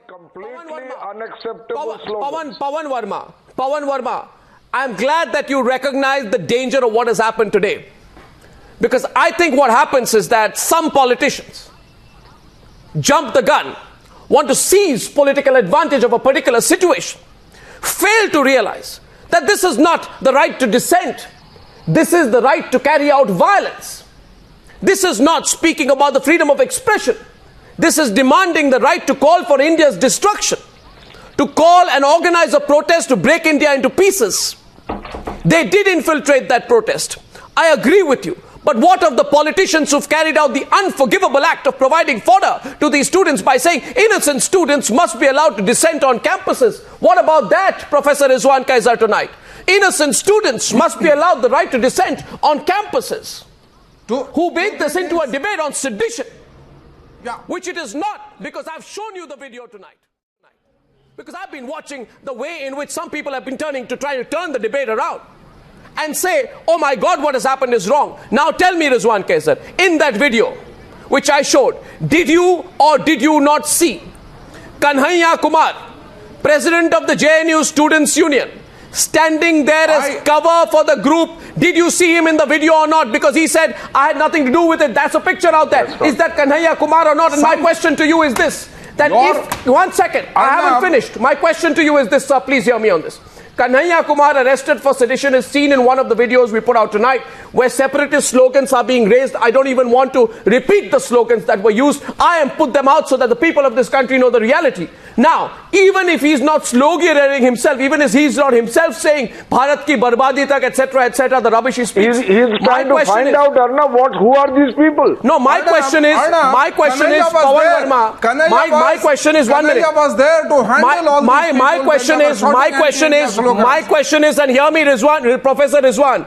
Completely unacceptable slogans. Pawan Verma, I'm glad that you recognize the danger of what has happened today. Because I think what happens is that some politicians jump the gun, want to seize political advantage of a particular situation, fail to realize that this is not the right to dissent. This is the right to carry out violence. This is not speaking about the freedom of expression. This is demanding the right to call for India's destruction, to call and organize a protest to break India into pieces. They did infiltrate that protest. I agree with you. But what of the politicians who've carried out the unforgivable act of providing fodder to these students by saying innocent students must be allowed to dissent on campuses? What about that, Professor Rizwan Kaiser, tonight? Innocent students must be allowed the right to dissent on campuses. Who made this into a debate on sedition? Yeah. Which it is not, because I've shown you the video tonight. Because I've been watching the way in which some people have been trying to turn the debate around and say, oh my God, what has happened is wrong. Now tell me, Rizwan Kaiser, in that video which I showed, did you or did you not see Kanhaiya Kumar, president of the JNU Students' Union, standing there as cover for the group? Did you see him in the video or not? Because he said, I had nothing to do with it. That's a picture out there. Is that Kanhaiya Kumar or not? And my question to you is this, that if, one second, I haven't finished. My question to you is this, sir, please hear me on this. Kanhaiya Kumar, arrested for sedition, is seen in one of the videos we put out tonight where separatist slogans are being raised. I don't even want to repeat the slogans that were used. I am put them out so that the people of this country know the reality. Now, even if he's not sloganeering himself, even if he's not himself saying Bharat ki barbadi tak, etc., the rubbish he speaks. He's trying to find out, Arnab, who are these people? No, my question is, Pawan Verma, my question is 1 minute. Was there to handle all my question is, and hear me, Rizwan, Professor Rizwan,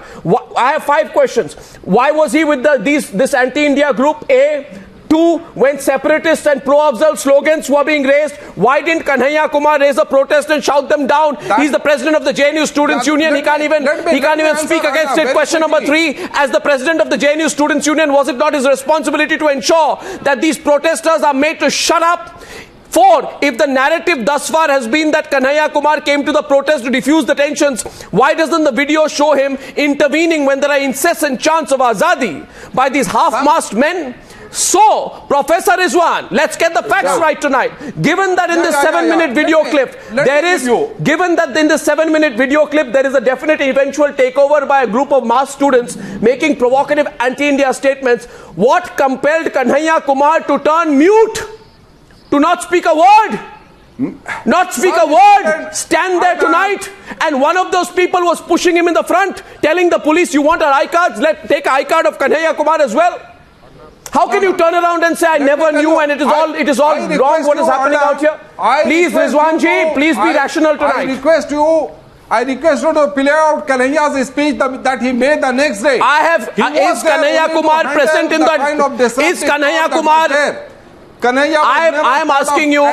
I have 5 questions. Why was he with this anti-India group? A. 2, when separatists and pro-afzal slogans were being raised, why didn't Kanhaiya Kumar raise a protest and shout them down? He's the president of the JNU Students' Union. He can't even speak against it. Question number 3, as the president of the JNU Students' Union, was it not his responsibility to ensure that these protesters are made to shut up? 4, if the narrative thus far has been that Kanhaiya Kumar came to the protest to defuse the tensions, why doesn't the video show him intervening when there are incessant chants of Azadi by these half-masked men? So, Professor Rizwan, let's get the facts right tonight. Given that in this 7-minute video clip, there is a definite eventual takeover by a group of mass students making provocative anti-India statements, what compelled Kanhaiya Kumar to turn mute? To not speak a word? Not speak a word, stand there tonight, and one of those people was pushing him in the front, telling the police, you want our I-cards? Take an I-card of Kanhaiya Kumar as well. How can you turn around and say I never knew and it is all wrong what is happening out here? Please, Rizwanji, please be rational tonight. I request you to play out Kanhaiya's speech that he made the next day. Is Kanhaiya Kumar present in that? Is Kanhaiya Kumar? I am asking you,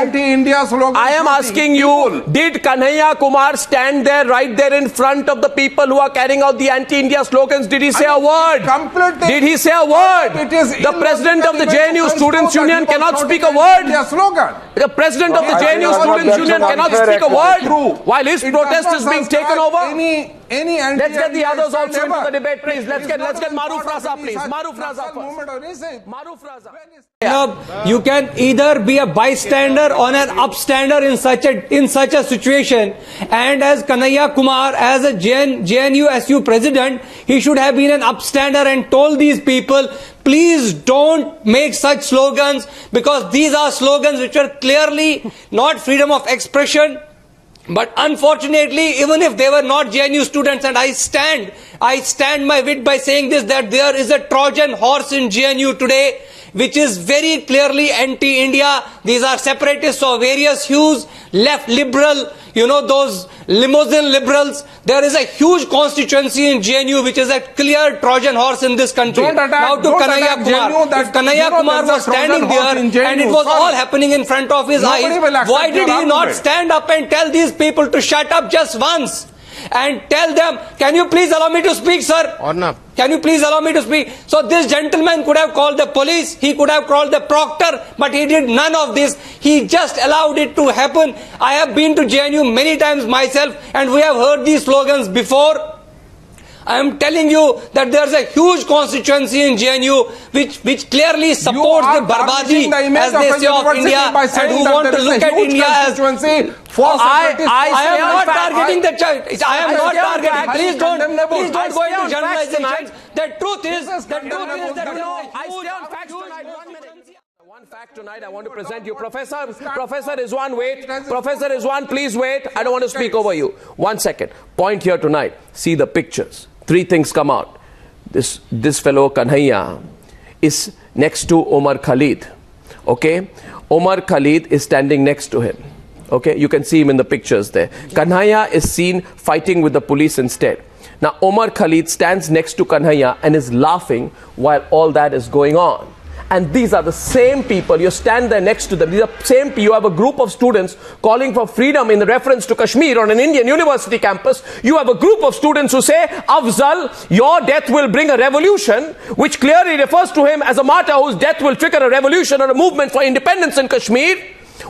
did Kanhaiya Kumar stand there, right there in front of the people who are carrying out the anti-India slogans? Did he say a word? Did he say a word? The president of the JNU Students' Union cannot speak a word. The president of the JNU Students' Union cannot speak a word while his protest is being taken over. Let's get the others also into the debate, please. Let's get Maruf Raza, please. Maruf Raza first. Maruf Raza. You can either be a bystander or an upstander in such a situation. And as Kanhaiya Kumar, as a JNU SU president, he should have been an upstander and told these people, please don't make such slogans, because these are slogans which are clearly not freedom of expression. But unfortunately, even if they were not JNU students, and I stand my wit by saying this, that there is a Trojan horse in JNU today, which is very clearly anti-India. These are separatists of various hues, left liberal, those limousine liberals. There is a huge constituency in JNU which is a clear Trojan horse in this country. Now to Kanhaiya Kumar. If Kanhaiya Kumar was standing there and it was all happening in front of his eyes, why did he not stand up and tell these people to shut up just once? and tell them, can you please allow me to speak, sir? Arnab. Can you please allow me to speak? So this gentleman could have called the police, he could have called the proctor, but he did none of this. He just allowed it to happen. I have been to JNU many times myself, and we have heard these slogans before. I am telling you that there is a huge constituency in JNU which clearly supports the barbadi, as they say, of India, and who want to look at India as... I am not targeting the child. I am not targeting. Please don't go into generalizations. The truth is that I stay on facts tonight. 1 minute. One fact tonight I want to present you. Professor Rizwan, wait. Professor Rizwan, please wait. I don't want to speak over you. 1 second. Point here tonight. See the pictures. 3 things come out. This fellow Kanhaiya is next to Omar Khalid. Okay? Omar Khalid is standing next to him. Okay? You can see him in the pictures there. Kanhaiya is seen fighting with the police instead. Now Omar Khalid stands next to Kanhaiya and is laughing while all that is going on. And these are the same people, you stand there next to them, these are same people, you have a group of students calling for freedom in reference to Kashmir on an Indian university campus. You have a group of students who say, Afzal, your death will bring a revolution, which clearly refers to him as a martyr whose death will trigger a revolution or a movement for independence in Kashmir.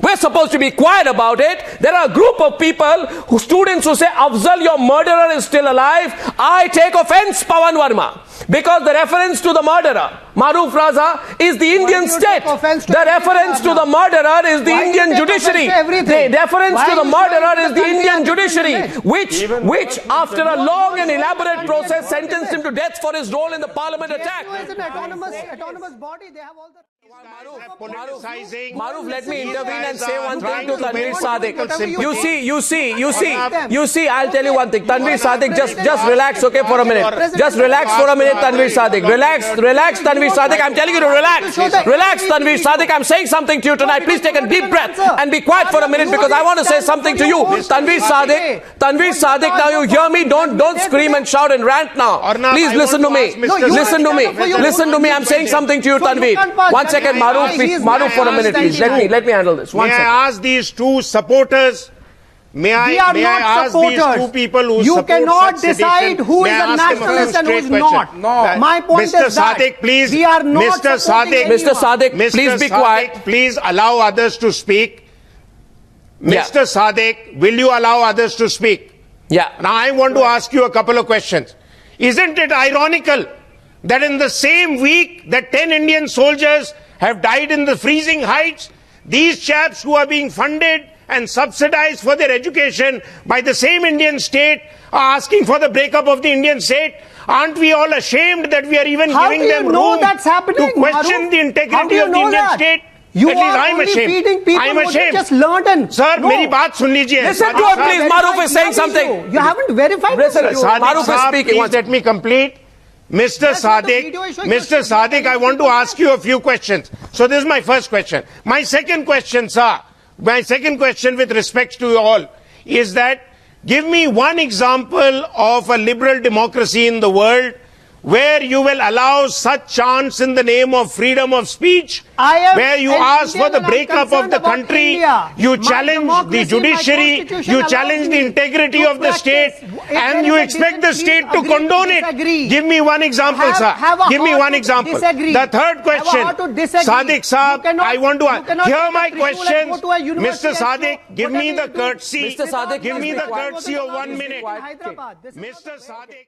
We're supposed to be quiet about it. There are a group of people, students who say, Afzal, your murderer is still alive. I take offense, Pawan Verma, because the reference to the murderer, Maruf Raza, is the Indian state. The reference to the murderer is the Indian judiciary. The reference to the murderer is the Indian judiciary, which after a long and elaborate process sentenced him to death for his role in the parliament attack. JNU is an autonomous body. They have all the... Maruf, let me intervene and say one thing to Tanveer Sadiq. You see, I'll tell you one thing. Tanveer Sadiq, just relax, okay, for a minute. Just relax for a minute, Tanveer Sadiq. Relax, Tanveer Sadiq. I'm telling you to relax. Relax, Tanveer Sadiq. I'm saying something to you tonight. Please take a deep breath and be quiet for a minute because I want to say something to you. Tanveer Sadiq, now you hear me? Don't scream and shout and rant now. Please listen to me. Listen to me. I'm saying something to you, Tanveer. 1 second, Maruf, for a minute, please. Let me handle this. 1 second. May I ask these two supporters? May I ask these two people who you support cannot such decide sedition? who is May I a ask them nationalist and who is straight not. question? No. My point Mr. is that Sadiq, please, we are not Mr. Sadiq, please be quiet. Please allow others to speak. Mr. Sadiq, will you allow others to speak? Yeah. Now I want to ask you a couple of questions. Isn't it ironical that in the same week that 10 Indian soldiers have died in the freezing heights, these chaps who are being funded and subsidized for their education by the same Indian state are asking for the breakup of the Indian state? Aren't we all ashamed that we are even giving them room to question the integrity of the Indian state? You At least are I'm only ashamed. feeding people I'm who ashamed. just learned and... Sir, मेरी बात सुन लीजिए. Listen to him, please. Maruf is saying something. You haven't verified this. Maruf is speaking. Please let me complete. Mr. Sadiq, I want to ask you a few questions. So this is my first question. My second question, sir, with respect to you all, is that give me one example of a liberal democracy in the world where you will allow such chants in the name of freedom of speech, where you ask for the breakup of the country, you challenge the judiciary, you challenge the integrity of the state, and you expect the state to condone it. Give me one example, sir. Give me one example. The third question, Sadiq Saab, I want to hear my question. Mr. Sadiq, give me the courtesy. Give me the courtesy of 1 minute. Mr. Sadiq.